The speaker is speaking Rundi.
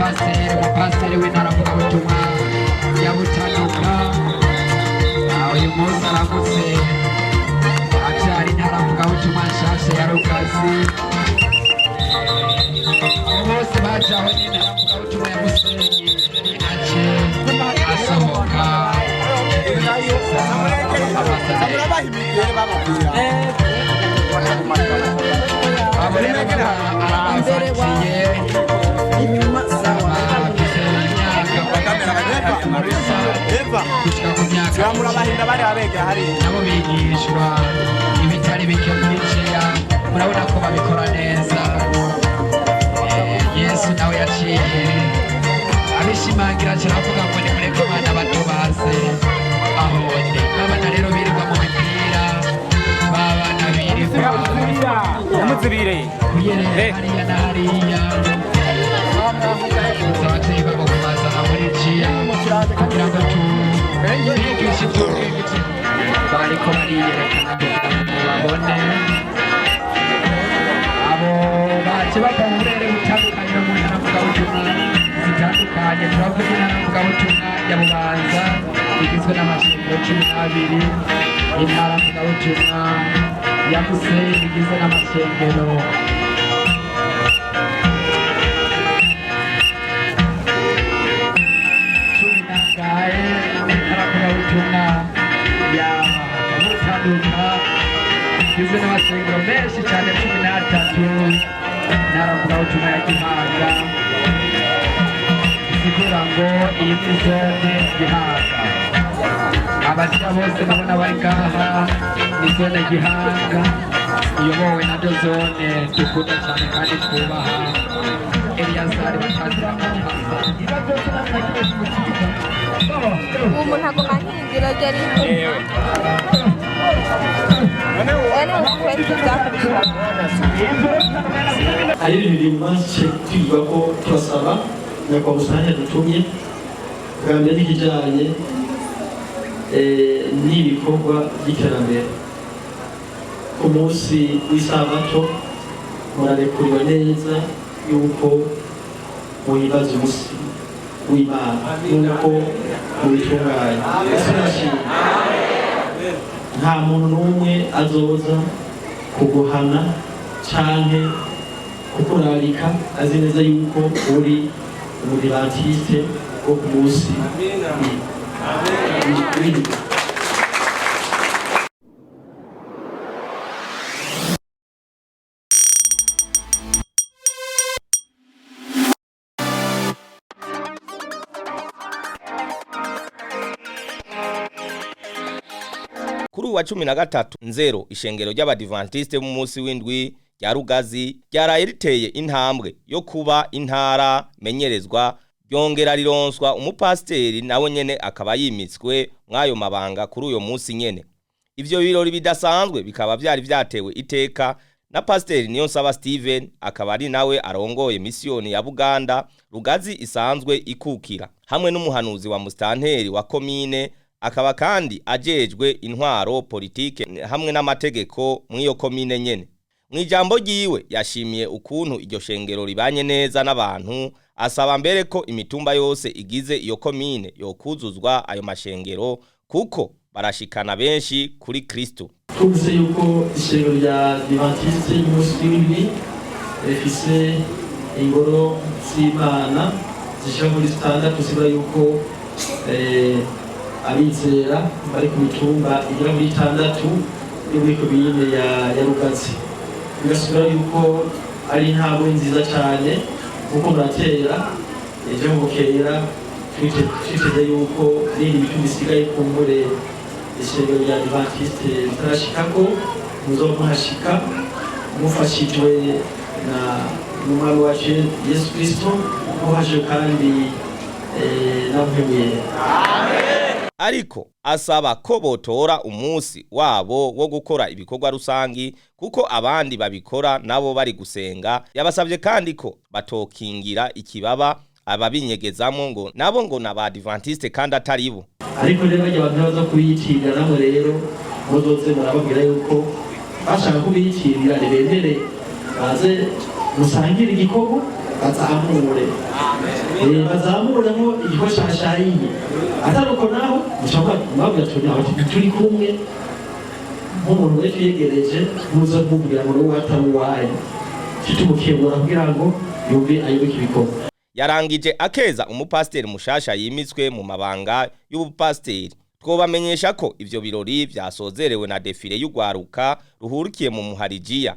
umupasiteri w'intaravugabutumwa ya Butanuka uyu munsi aramutse abyara intaravugabutumwa nshasha ya Rugazi bose bajaho n'intaravugabutumwa ya Musenyi aje asohoka abo rero arabasakiye inyuma nabo bigishwa ibitari bike muri ciya murabona ko babikora neza. Yesu nawe yaciye abishimangira kiravuga ngo nimureke abana bato baze aho ndi abana rero birirwa mu mipira babana birirwa namuzibire hariya na hariya ababyeyi babo kubazana muri ciya kugira ngo tubigishe iby'ubwenge bariko bariyerekana kugira ngo babone abo baje bava mu burere butandukanye no mu ntaravugabutumwa zitandukanye. turavuga intaravugabutumwa ya Bubanza igizwe n'amashengero 12, intaravugabutumwa ya Musenyi igizwe n'amashengero 10, intaravugabutumwa ya Butanuka igizwe n'amashengero menshi cyane 13, intaravugabutumwa ya Gihanga isigura ngo iyi ni zone Gihanga. Abazira bose babona bari ngaha ni zone Gihanga iyobowe na zone dukunda cyane kandi twubaha Eliyazari Batazira Mapasa. umuntu agoma nk'inzira ryari hari ibintu bimaze kwiga ko turasaba nyakubahwa usanga dutumye bwa mbere n'ikijyanye n'ibikorwa by'iterambere ku munsi w'isabato murarekuriwe neza yuko muhibaza umunsi w'Imana nuko mubitunganya. Nta muntu n'umwe azoza kuguhana canke kukurarika azi neza yuko uri umudivantiste wo ku munsi w'Imana. Kuri uwa 13 Nzero ishengero ry'abadivantiste mu munsi w'indwi rya Rugazi ryaraye riteye intambwe yo kuba intara menyerezwa ryongera rironswa umupasiteri nawe nyene akaba yimitswe mwayo mabanga kuri uyo munsi nyene. Ivyo birori bidasanzwe bikaba byari vyatewe iteka na Pasiteri Niyonsaba Steven akaba ari nawe arongoye misiyoni ya Buganda Rugazi isanzwe ikukira hamwe n'umuhanuzi wa mustanteri wa komine akaba kandi ajejwe intwaro politike hamwe n'amategeko mw'iyo komine nyene. Mwijambo ryiwe yashimiye ukuntu iryo shengero ribanye neza n'abantu asaba mbere ko imitumba yose igize iyo komine yokuzuzwa ayo mashengero kuko barashikana benshi kuri Kristo. Twumvise yuko ishengero rya Adventiste y'umunsi w'indwi rifise ingoro z'Imana zishika muri 6 tusibura yuko abizera bari ku mitumba igera muri 6 yo muri komine ya Rugazi. Bigasubira yuko ari intambwe nziza cyane kuko muratera ejo mukera twiteze yuko n'indi mitumba isigaye kumbure ishengero rya Adventiste ritarashikako muzomuhashika mufashijwe n'umwami wacu Yesu Kristo muhaje kandi namwemeye. Ariko asaba ko botora umunsi wabo wo gukora ibikorwa rusangi kuko abandi babikora nabo bari gusenga. Yabasabye kandi ko batokingira ikibaba ababinyegezamo ngo nabo ngo n'abadventiste kandi ataribo. Ariko rero abantu baza kuyitirira nabo rero muzoze murababwira yuko bashaka kubiyitirira rebendere baze musangire igikorwa bazamure. Amen. bazamuramo igikorwa cyashariye ataruko naho mwabwira turi kumwe nk'umuntu wese yegereje muza kumubwira ngo wowe atamuwaye tutumukebura kugira ngo yumve ayoboke ibikorwa. Yarangije akeza umupasiteri mushasha yimitswe mu mabanga y'ubupasiteri. Twobamenyesha ko ivyo birori vyasozerewe na defile y'ugwaruka ruhurikiye mu Muharijiya